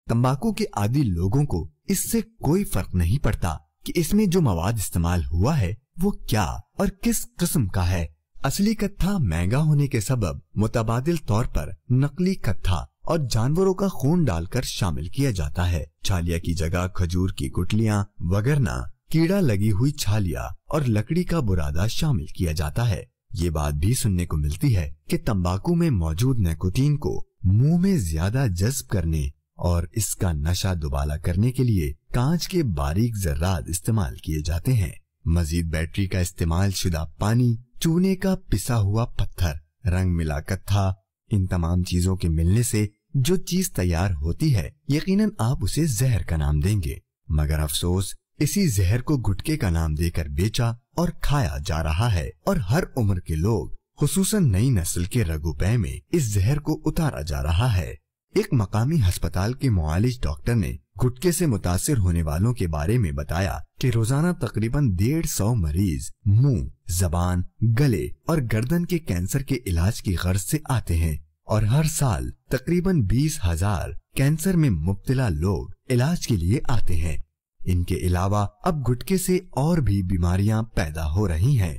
तंबाकू के आदी लोगों को इससे कोई फर्क नहीं पड़ता कि इसमें जो मवाद इस्तेमाल हुआ है वो क्या और किस किस्म का है। असली कत्था महंगा होने के सबब मुतबादिल तौर पर नकली कत्था और जानवरों का खून डालकर शामिल किया जाता है। छालिया की जगह खजूर की गुठलियां वगैरह, कीड़ा लगी हुई छालिया और लकड़ी का बुरादा शामिल किया जाता है। ये बात भी सुनने को मिलती है कि तंबाकू में मौजूद निकोटीन को मुंह में ज्यादा जज्ब करने और इसका नशा दुबाला करने के लिए कांच के बारीक जर्रात इस्तेमाल किए जाते हैं। मजीद बैटरी का इस्तेमाल शुदा पानी, चूने का पिसा हुआ पत्थर, रंग मिला कत्था, इन तमाम चीजों के मिलने से जो चीज तैयार होती है यकीनन आप उसे जहर का नाम देंगे, मगर अफसोस इसी जहर को गुटके का नाम देकर बेचा और खाया जा रहा है और हर उम्र के लोग खुसूसन नई नस्ल के रगुपै में इस जहर को उतारा जा रहा है। एक मकामी अस्पताल के मुआलिज डॉक्टर ने गुटके से मुतासिर होने वालों के बारे में बताया कि रोजाना तकरीबन 150 मरीज मुंह, जबान, गले और गर्दन के कैंसर के इलाज की गर्ज से आते हैं और हर साल तकरीबन 20,000 कैंसर में मुब्तला लोग इलाज के लिए आते हैं। इनके अलावा अब गुटके से और भी बीमारियां पैदा हो रही हैं।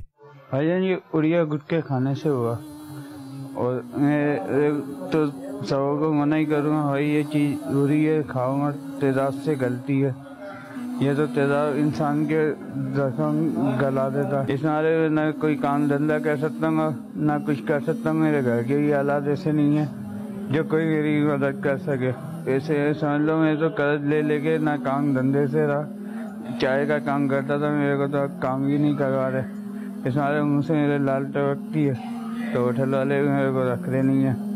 भाईजान ये उड़िया गुटके खाने से हुआ और मैं तो सबों को मना ही करूँगा, भाई ये चीज़ बुरी है, खाऊंगा, तेजाब से गलती है, ये तो तेजाब इंसान के जख्म गला देता है। इस मारे न कोई काम धंधा कर सकता हूँ ना कुछ कर सकता हूँ। मेरे घर के भी हालात ऐसे नहीं है जो कोई मेरी मदद कर सके। ऐसे समझ लो मैं तो कर्ज ले लेके ना काम धंधे से रहा, चाय का काम करता था, मेरे को तो काम ही नहीं करवा रहे। इस मारे मुँह से मेरे लाल टपकती है तो होटल वाले मेरे को रख रहे नहीं है।